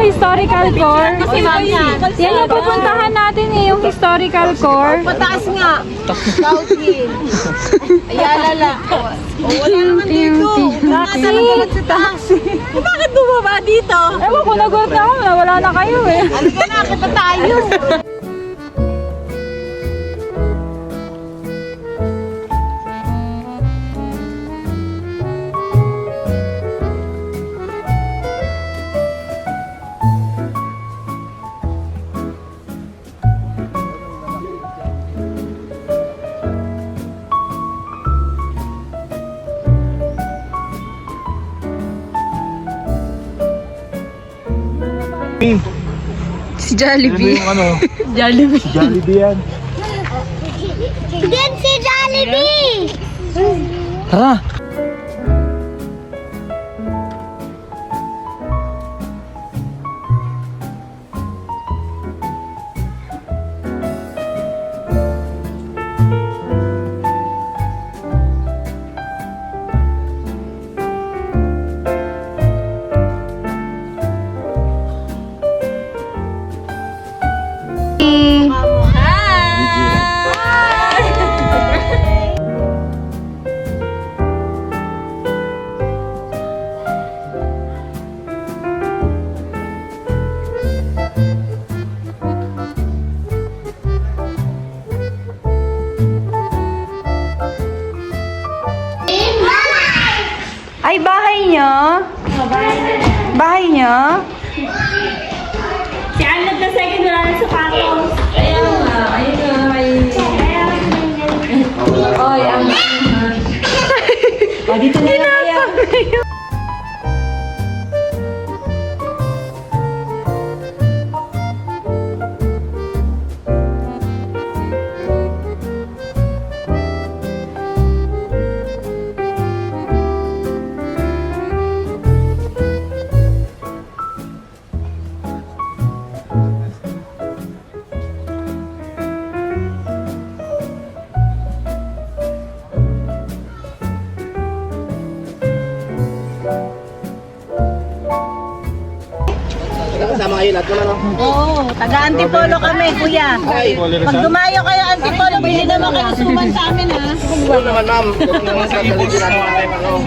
Historical core. Yan yung pupuntahan natin eh, yung historical core. Pataas nga. South Hill. Ayala lang. Wala naman dito. Taxi. Bakit bumaba dito? Ewan ko, nagulat na ako. Wala na kayo eh. Halika na, kita tayo. Si Jollibee. Yung ano? Jollibee. Jollibee yan. Yan si Jollibee! Tara! Ay, bahay niyo? Bahay niyo? Si Arnold na second, wala na sapatos. Ayun nga. Ayun nga. Oy, ang... O, dito na lang kaya. Kasama kayo lahat mo na, no? Oo, taga-antipolo kami, kuya. Pag dumayo kayo antipolo, pwede naman kayo suman sa amin, ha? Oo naman, ma'am. Huwag naman sa galigin natin tayo, ano?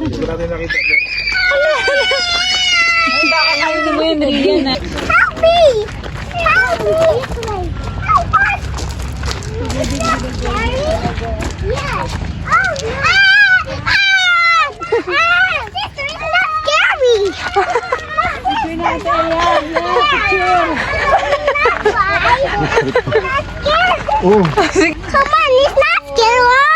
Siguro natin nakita doon. Ay, baka kayo mo yun, Rian na. Help me! Help me! Help us! Yes! Oh, Sister, it's not scary! Picture natin yan! Picture! Not scared! Oh! Come on, it's not scared, huh?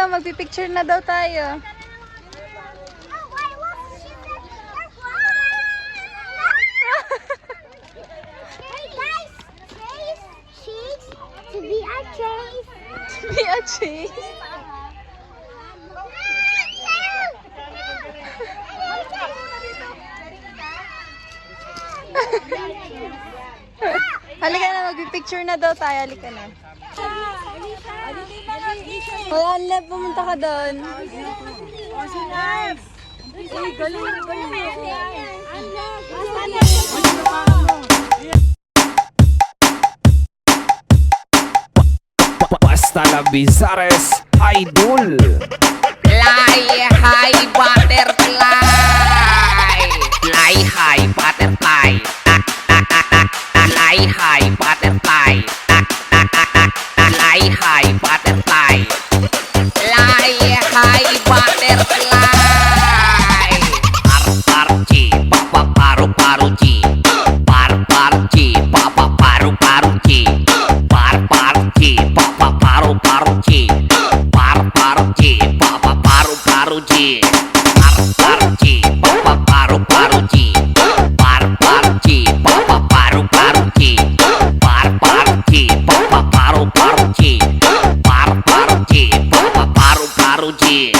daw, magpipicture na daw tayo. Hey guys, cheese to be our chase. Be a chase. Halika na, magpipicture na daw tayo. Halika na. Wala na, pumunta ka doon. Basta la Bizares Idol. Fly high butterfly. Fly high butterfly. Fly high butterfly. Fly high butterfly. Fly high butterfly. Par chi papa paru paru chi. Par chi papa paru paru chi. Par chi papa paru paru chi. Par chi papa paru paru chi. Par chi papa paru paru chi. Par chi papa paru paru chi. Par chi papa paru paru chi. Par chi papa paru paru chi.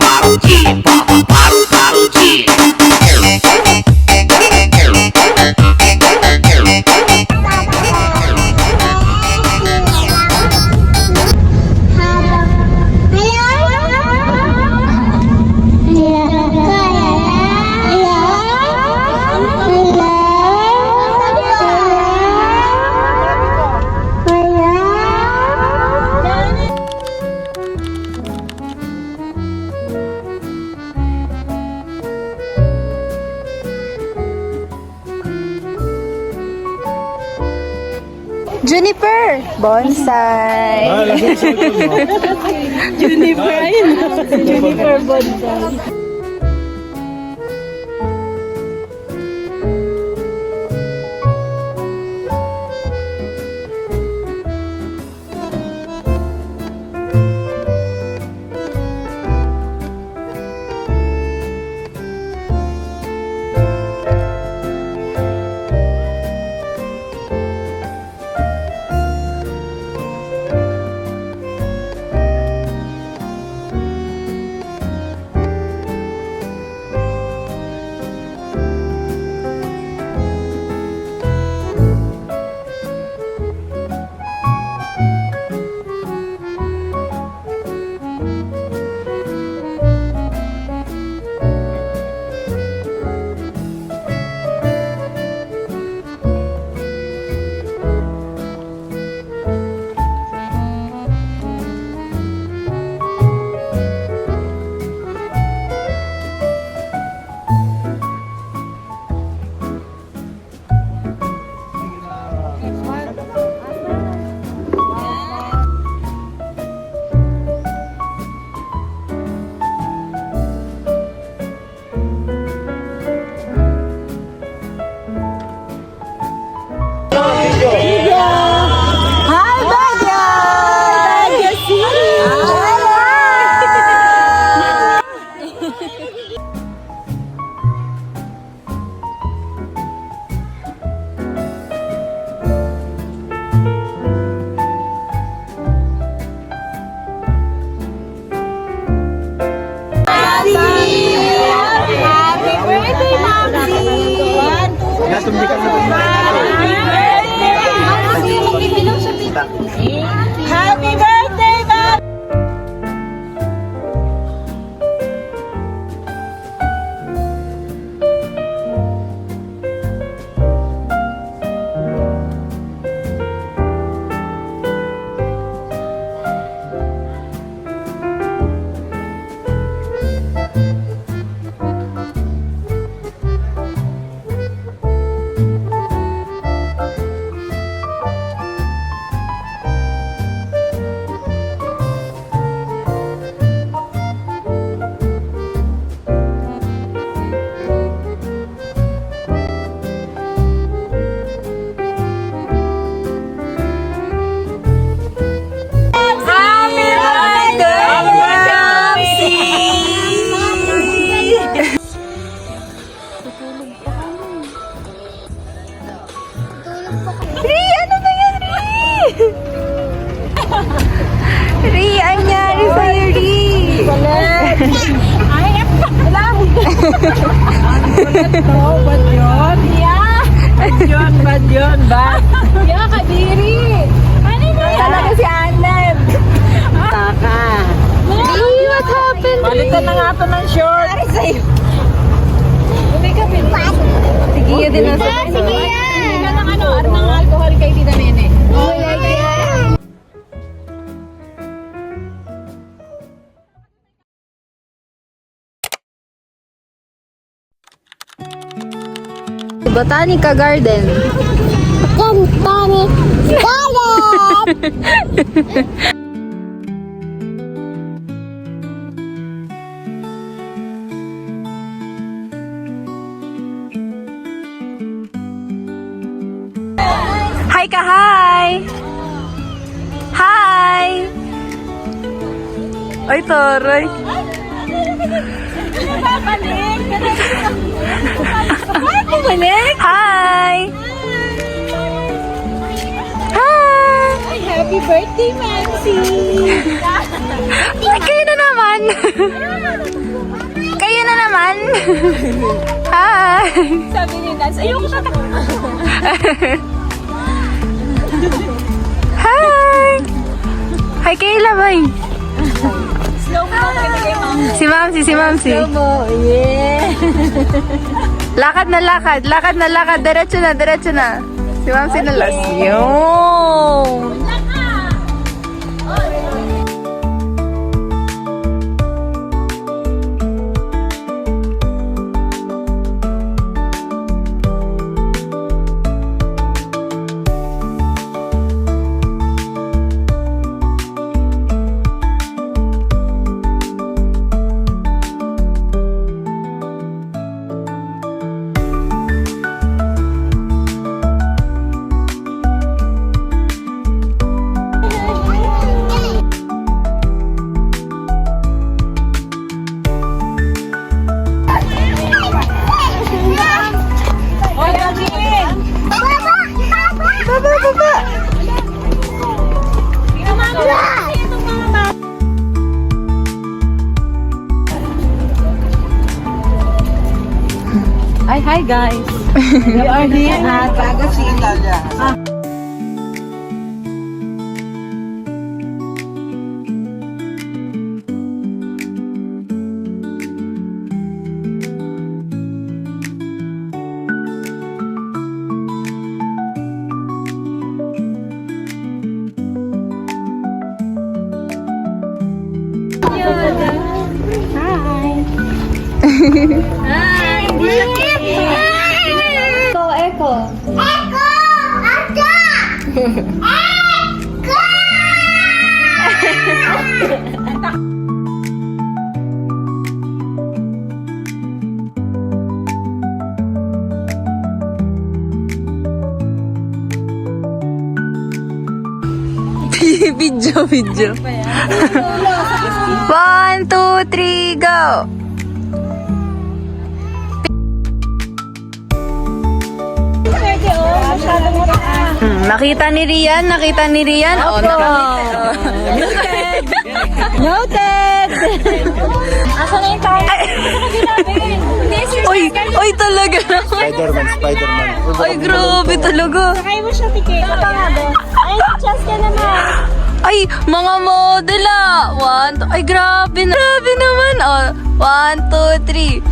Paru chi papa paru paru chi. Juniper! Bonsai! Juniper, ayun. Juniper bonsai. Happy birthday, Mom! Bad yun, bad. Yeah, kadiri. Ano na yan? Talaga si Annel. Taka. Hey, what happened? Balitan na nga ito ng short. Para sa'yo. Sige, yun din na. Sige yan. Hindi ka ng ano, ng alcohol kay Tita Nene. Oh, yeah. Botanica Garden. Tonic. Garden. Hi ka, hi! Hi! Ay, taray. Bumalik? Hi! Hi! Happy birthday, Nancy! Ay, kayo na naman! Kayo na naman! Hi! Sabi ni Nancy, ayoko na Hi! Hi, Kayla, boy! slow mo lang pinigay mo. Si Mamsi, si Mamsi. Yeah! Lakad na lakad, lakad na lakad, diretso na, diretso na. Si Mamsi na last. Yun! Ay, hi guys! We are here at Echo. Ata. Video, video. 1, 2, 3, go! Nakita ni Rian, nakita ni Rian. Oh, Noted! Asa na yung tayo? Oy, oy talaga. Spider-Man, Spider-Man. Ay, grabe talaga. Sakay mo siya, Tiki. Ay, chance ka naman. Ay, mga model ah. 1, 2, ay grabe na. Grabe naman. Oh, 1, 2, 3.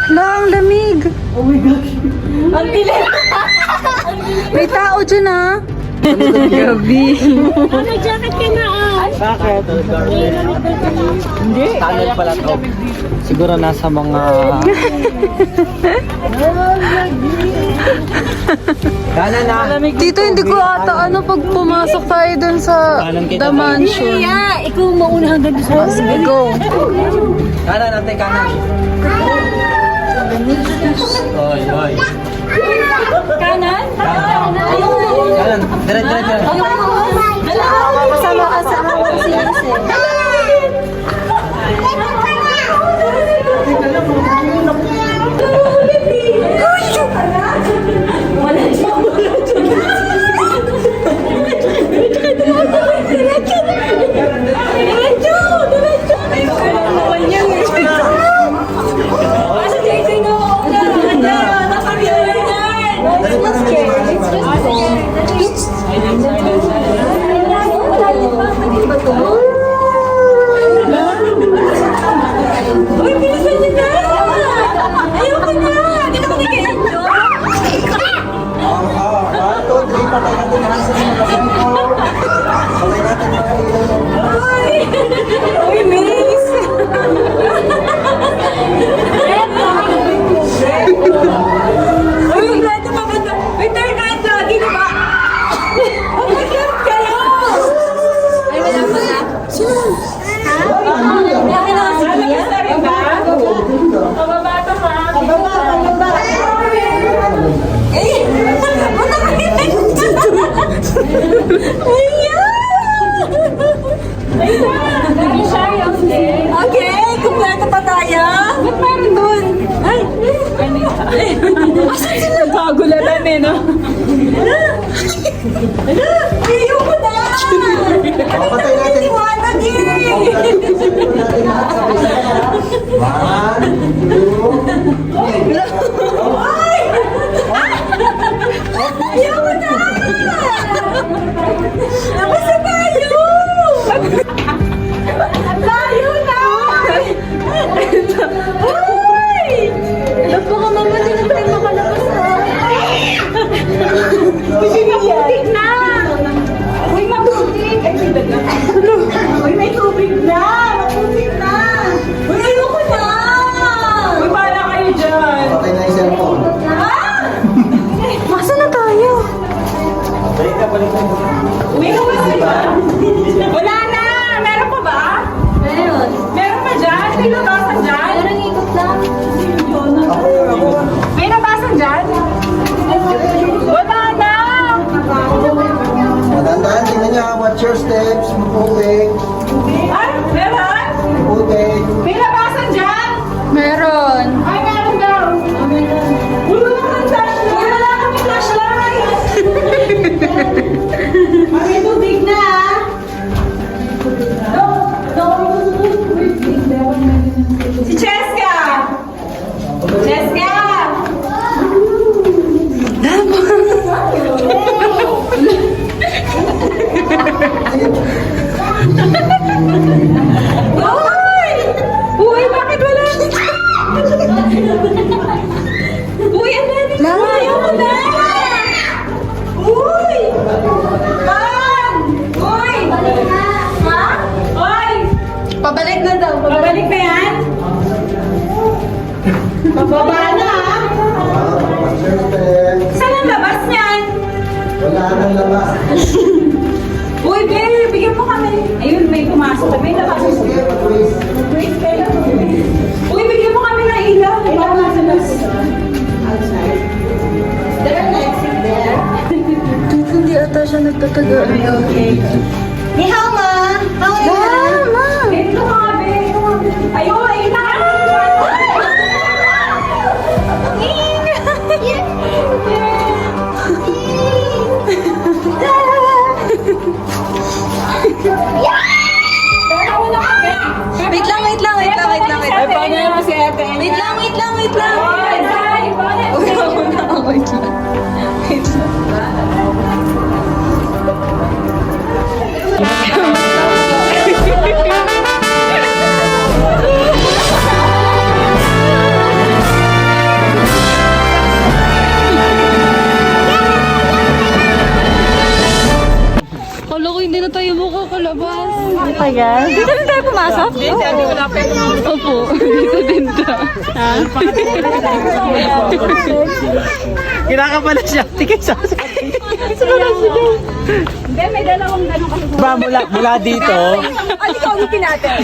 Hala, ang lamig. Ang dilim! May tao dyan ah. Grabe. May jacket ka na ah! Bakit? Hindi. Tunnel pala to. Siguro nasa mga... Kanan na. Dito hindi ko ata ano pag pumasok tayo dun sa The Mansion. Yeah, ikaw mauna hanggang sa... Sige, go. Kanan natin, kanan. Oy, oy. Kanan? Kanan. Dire. Kasama ka sa mga sinisip. Nagkagulatan eh, no? Ayoko na! Papatay natin. Iwanag eh! Ayoko na! Tapos na tayo! Tayo na! Uy! Baka mama, di na tayo makalabas na. Mabutik na! Uy, mabutik! Uy, may tubig na! Mabutik na! Uy, ayoko na! Uy, paala kayo dyan! Papatay na yung cellphone. Masa na tayo? Balik ka. Uy, ano ba dyan? Wala na! Meron pa ba? Meron. Meron pa dyan? May nabasan dyan? Meron ikot lang. May nabasan dyan? Wala na! Matandaan, tingnan niyo. Watch your steps. Maputik. Ay, meron? Maputik. May nabasan dyan? Meron. Ay, meron daw. Uy, wala kang flashlight. Uy, wala kang flashlight. May tubig na, ah. Si Cheska! Cheska! Uy! Uy, bakit wala? Uy, ang dami na! Ayoko na! Uy! Man! Uy! Ha? Uy! Pabalik na daw. Babalik na yan? Bababa na, ha? Watch your steps. Saan ang labas niyan? Wala nang labas. Uy, babe, bigyan mo kami. Ayun, may pumasok. May labas. Sige, patwist. Wait, kailan? Uy, bigyan mo kami ng ilaw. Ikaw na sa labas. There are lights in there. Hindi ata siya nagtataga. Ni Hao, ma. How are you? Mama! Ito ka, babe. Ayun, ayun na. Wait lang, wait lang, wait lang, wait lang, wait lang. Paano naman si ate? Wait lang, wait lang, wait lang. Ay, ay, paano? Wait lang. Wait lang. Wait lang. Kala ko hindi na tayo makakalabas. Tagal. Dito na tayo pumasok? Dito, wala pa yung Opo, dito din ta. Kinakapala siya. Tingin sa Hindi, may dalawang ganun kasi. mula dito. Ano ikaw ulitin natin?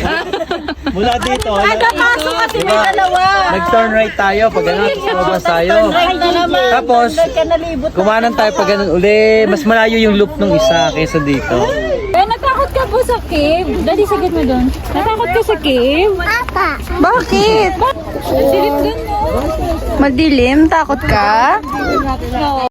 Mula dito. Napasok kasi may dalawa. Nag-turn right tayo. Pag ganun, lumabas tayo. Right na naman. Tapos, Ka nalibot. kumanan tayo pag ganun uli. Mas malayo yung loop ng isa kaysa dito. Eh, natakot ka po sa cave. Dali, sagad mo doon. Natakot ka sa cave? Papa. Bakit? Silip doon, no? Madilim? Takot ka? No.